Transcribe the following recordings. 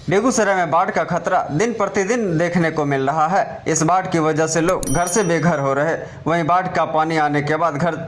बेगूसराय में बाढ़ का खतरा दिन प्रतिदिन देखने को मिल रहा है। इस बाढ़ की वजह से लोग घर से बेघर हो रहे। वहीं बाढ़ का पानी आने के बाद घर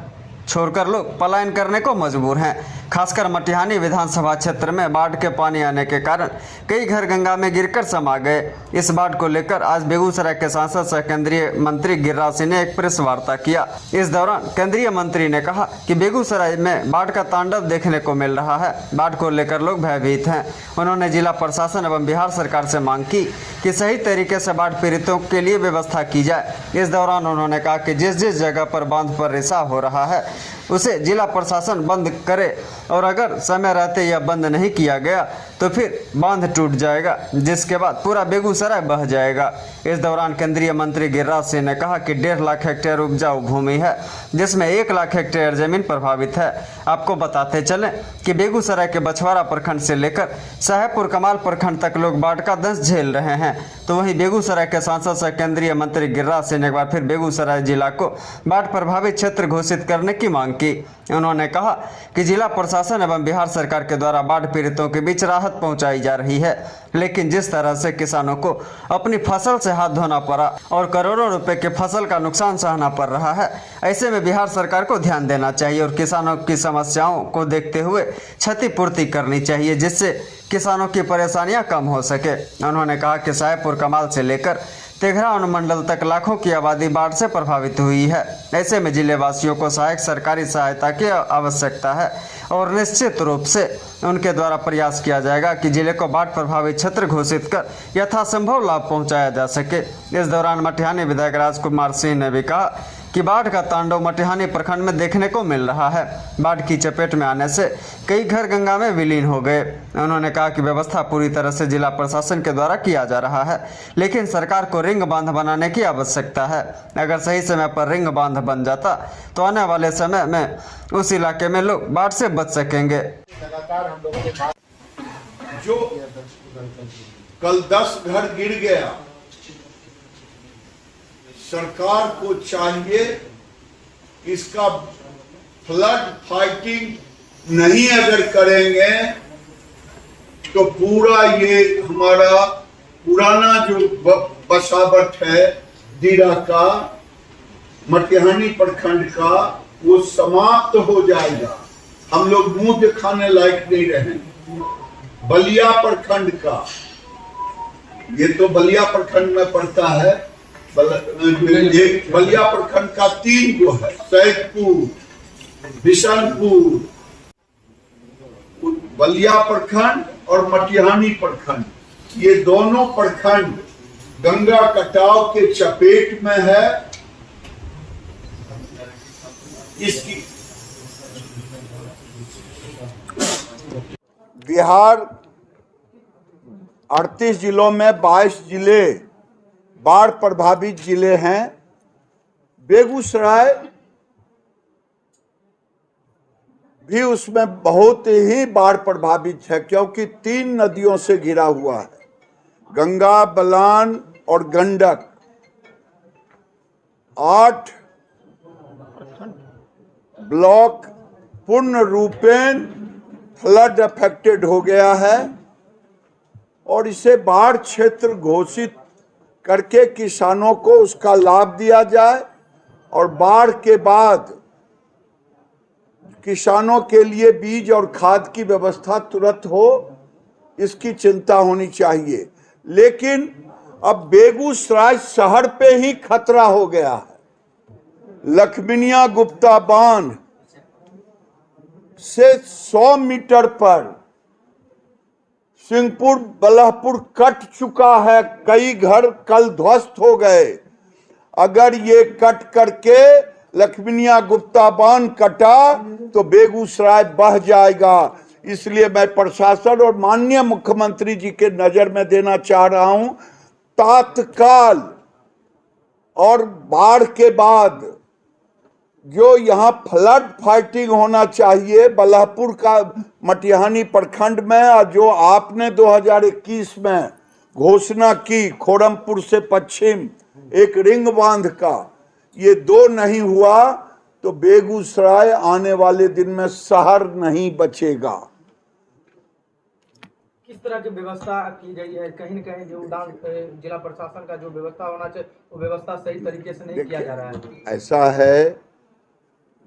छोड़कर लोग पलायन करने को मजबूर हैं। खासकर मटिहानी विधानसभा क्षेत्र में बाढ़ के पानी आने के कारण कई घर गंगा में गिरकर समा गए। इस बाढ़ को लेकर आज बेगूसराय के सांसद सह केंद्रीय मंत्री गिरिराज सिंह ने एक प्रेस वार्ता किया। इस दौरान केंद्रीय मंत्री ने कहा कि बेगूसराय में बाढ़ का तांडव देखने को मिल रहा है। बाढ़ को लेकर लोग भयभीत हैं। उन्होंने जिला प्रशासन एवं बिहार सरकार से मांग की कि सही तरीके से बाढ़ पीड़ितों के लिए व्यवस्था की जाए। इस दौरान उन्होंने कहा कि जिस जिस जगह पर बांध पर रिसाव हो रहा है उसे जिला प्रशासन बंद करे और अगर समय रहते यह बंद नहीं किया गया तो फिर बांध टूट जाएगा, जिसके बाद पूरा बेगूसराय बह जाएगा। इस दौरान केंद्रीय मंत्री गिरिराज सिंह ने कहा कि 1.5 लाख हेक्टेयर उपजाऊ भूमि है, जिसमें 1 लाख हेक्टेयर जमीन प्रभावित है। आपको बताते चलें कि बेगूसराय के बछवाड़ा प्रखंड से लेकर साहेबपुर कमाल प्रखंड तक लोग बाढ़ का दंश झेल रहे हैं। तो वहीं बेगूसराय के सांसद सह केंद्रीय मंत्री गिरिराज सिंह ने एक बार फिर बेगूसराय जिला को बाढ़ प्रभावित क्षेत्र घोषित करने की मांग की। उन्होंने कहा कि जिला प्रशासन एवं बिहार सरकार के द्वारा बाढ़ पीड़ितों के बीच राहत पहुंचाई जा रही है, लेकिन जिस तरह से किसानों को अपनी फसल से हाथ धोना पड़ा और करोड़ों रुपए के फसल का नुकसान सहना पड़ रहा है, ऐसे में बिहार सरकार को ध्यान देना चाहिए और किसानों की समस्याओं को देखते हुए क्षतिपूर्ति करनी चाहिए, जिससे किसानों की परेशानियां कम हो सके। उन्होंने कहा कि साहेबपुर कमाल से लेकर तेघरा अनुमंडल तक लाखों की आबादी बाढ़ से प्रभावित हुई है। ऐसे में जिले वासियों को सहायक सरकारी सहायता की आवश्यकता है और निश्चित रूप से उनके द्वारा प्रयास किया जाएगा कि जिले को बाढ़ प्रभावित क्षेत्र घोषित कर यथासंभव लाभ पहुंचाया जा सके। इस दौरान मटिहानी विधायक राजकुमार सिंह ने भी कहा कि बाढ़ का तांडव मटिहानी प्रखंड में देखने को मिल रहा है। बाढ़ की चपेट में आने से कई घर गंगा में विलीन हो गए। उन्होंने कहा कि व्यवस्था पूरी तरह से जिला प्रशासन के द्वारा किया जा रहा है, लेकिन सरकार को रिंग बांध बनाने की आवश्यकता है। अगर सही समय पर रिंग बांध बन जाता तो आने वाले समय में उस इलाके में लोग बाढ़ से बच सकेंगे। लगातार हम लोगों के पास जो कल 10 घर गिर गया, सरकार को चाहिए इसका फ्लड फाइटिंग नहीं अगर करेंगे तो पूरा ये हमारा पुराना जो बसावट है दीरा का, मटिहानी प्रखंड का, वो समाप्त हो जाएगा। हम लोग मुंह दिखाने लायक नहीं रहेंगे। बलिया प्रखंड का, ये तो बलिया प्रखंड में पड़ता है, बलिया प्रखंड का 3 जो है, सैदपुर, बिशनपुर, बलिया प्रखंड और मटिहानी प्रखंड, ये दोनों प्रखंड गंगा कटाव के चपेट में है। इसकी बिहार 38 जिलों में 22 जिले बाढ़ प्रभावित जिले हैं। बेगूसराय भी उसमें बहुत ही बाढ़ प्रभावित है, क्योंकि 3 नदियों से घिरा हुआ है, गंगा, बलान और गंडक। 8 ब्लॉक पूर्ण रूपेण फ्लड अफेक्टेड हो गया है और इसे बाढ़ क्षेत्र घोषित करके किसानों को उसका लाभ दिया जाए और बाढ़ के बाद किसानों के लिए बीज और खाद की व्यवस्था तुरंत हो, इसकी चिंता होनी चाहिए। लेकिन अब बेगूसराय शहर पे ही खतरा हो गया है। लखमीनिया गुप्ता बांध से 100 मीटर पर सिंहपुर बलहपुर कट चुका है, कई घर कल ध्वस्त हो गए। अगर ये कट करके लखमीनिया गुप्ता बांध कटा तो बेगूसराय बह जाएगा। इसलिए मैं प्रशासन और माननीय मुख्यमंत्री जी के नजर में देना चाह रहा हूं, तात्काल और बाढ़ के बाद जो यहाँ फ्लड फाइटिंग होना चाहिए बलहपुर का मटिहानी प्रखंड में, और जो आपने 2021 में घोषणा की खोरमपुर से पश्चिम एक रिंग बांध का, ये 2 नहीं हुआ तो बेगूसराय आने वाले दिन में शहर नहीं बचेगा। किस तरह की व्यवस्था की गई है? कहीं न कहीं जो उड़ान जिला प्रशासन का जो व्यवस्था होना चाहिए वो व्यवस्था सही तरीके से नहीं किया जा रहा है। ऐसा है,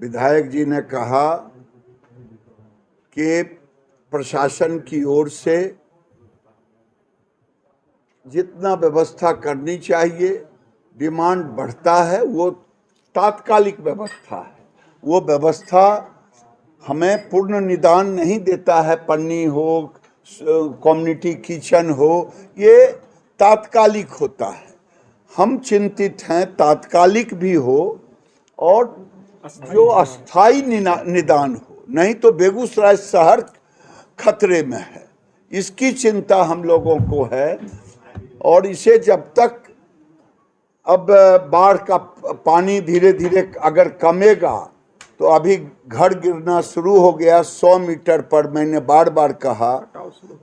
विधायक जी ने कहा कि प्रशासन की ओर से जितना व्यवस्था करनी चाहिए, डिमांड बढ़ता है, वो तात्कालिक व्यवस्था है। वो व्यवस्था हमें पूर्ण निदान नहीं देता है। पन्नी हो, कम्युनिटी किचन हो, ये तात्कालिक होता है। हम चिंतित हैं तात्कालिक भी हो और जो अस्थाई निदान हो, नहीं तो बेगूसराय शहर खतरे में है। इसकी चिंता हम लोगों को है और इसे जब तक अब बाढ़ का पानी धीरे धीरे अगर कमेगा, तो अभी घर गिरना शुरू हो गया 100 मीटर पर, मैंने बार बार कहा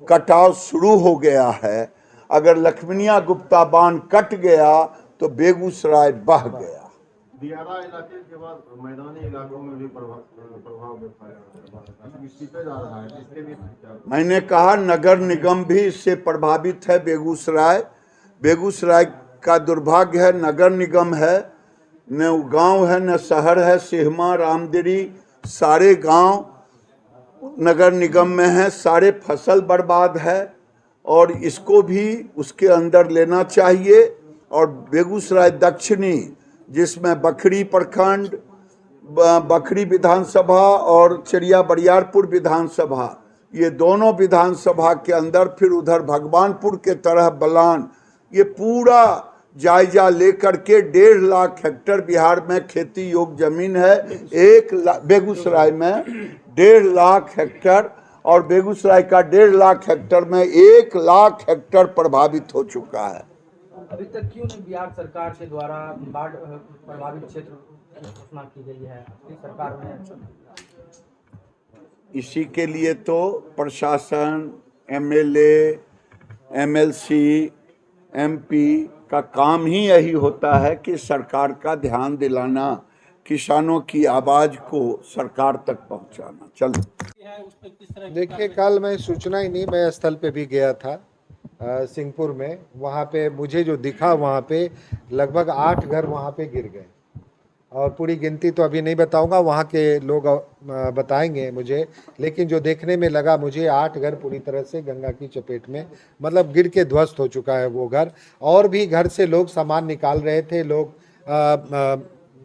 कटाव शुरू हो गया है। अगर लक्ष्मणिया गुप्ता बांध कट गया तो बेगूसराय बह गया। दियारा इलाके के बाद मैदानी इलाकों में भी प्रभाव देखा जा रहा है। इसके भी मैंने कहा नगर निगम भी इससे प्रभावित है। बेगूसराय का दुर्भाग्य है, नगर निगम है, न गांव है न शहर है। सिहमा, रामदिरी, सारे गांव नगर निगम में हैं। सारे फसल बर्बाद है और इसको भी उसके अंदर लेना चाहिए। और बेगूसराय दक्षिणी, जिसमें बखरी प्रखंड, बखरी विधानसभा और चरिया बरियारपुर विधानसभा, ये दोनों विधानसभा के अंदर, फिर उधर भगवानपुर के तरह बलान, ये पूरा जायजा लेकर के 1.5 लाख हेक्टेयर बिहार में खेती योग्य जमीन है। बेगूसराय में 1.5 लाख हेक्टेयर और बेगूसराय का 1.5 लाख हेक्टेयर में 1 लाख हेक्टेयर प्रभावित हो चुका है। अभी तक क्यों नहीं बिहार सरकार के द्वारा बाढ़ प्रभावित क्षेत्र की घोषणा की गई है? सरकार में इसी के लिए तो प्रशासन, एमएलए, एमएलसी, एमपी का काम ही यही होता है कि सरकार का ध्यान दिलाना, किसानों की आवाज को सरकार तक पहुंचाना। चलो देखिए, कल मैं सूचना ही नहीं, मैं स्थल पे भी गया था सिंहपुर में। वहाँ पे मुझे जो दिखा, वहाँ पे लगभग 8 घर वहाँ पे गिर गए और पूरी गिनती तो अभी नहीं बताऊंगा, वहाँ के लोग बताएंगे मुझे। लेकिन जो देखने में लगा मुझे, 8 घर पूरी तरह से गंगा की चपेट में, मतलब गिर के ध्वस्त हो चुका है वो घर। और भी घर से लोग सामान निकाल रहे थे। लोग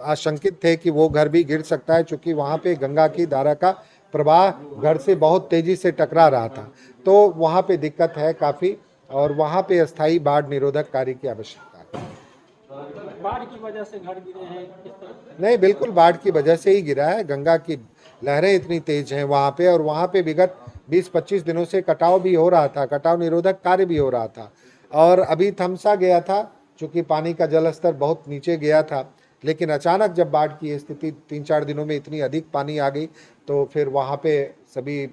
आशंकित थे कि वो घर भी गिर सकता है, क्योंकि वहाँ पे गंगा की धारा का प्रवाह घर से बहुत तेजी से टकरा रहा था। तो वहाँ पे दिक्कत है काफ़ी और वहाँ पे अस्थायी बाढ़ निरोधक कार्य की आवश्यकता है। बाढ़ की वजह से घर गिरे हैं? नहीं, बिल्कुल बाढ़ की वजह से ही गिरा है। गंगा की लहरें इतनी तेज हैं वहाँ पे, और वहाँ पे विगत 20-25 दिनों से कटाव भी हो रहा था, कटाव निरोधक कार्य भी हो रहा था और अभी थमसा गया था क्योंकि पानी का जल स्तर बहुत नीचे गया था। लेकिन अचानक जब बाढ़ की स्थिति 3-4 दिनों में इतनी अधिक पानी आ गई, तो फिर वहाँ पे सभी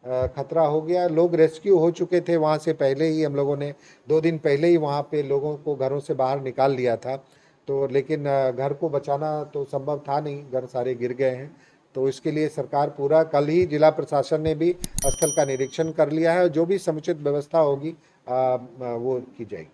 खतरा हो गया। लोग रेस्क्यू हो चुके थे वहाँ से पहले ही। हम लोगों ने 2 दिन पहले ही वहाँ पे लोगों को घरों से बाहर निकाल लिया था। तो लेकिन घर को बचाना तो संभव था नहीं, घर सारे गिर गए हैं। तो इसके लिए सरकार पूरा, कल ही जिला प्रशासन ने भी स्थल का निरीक्षण कर लिया है और जो भी समुचित व्यवस्था होगी वो की जाएगी।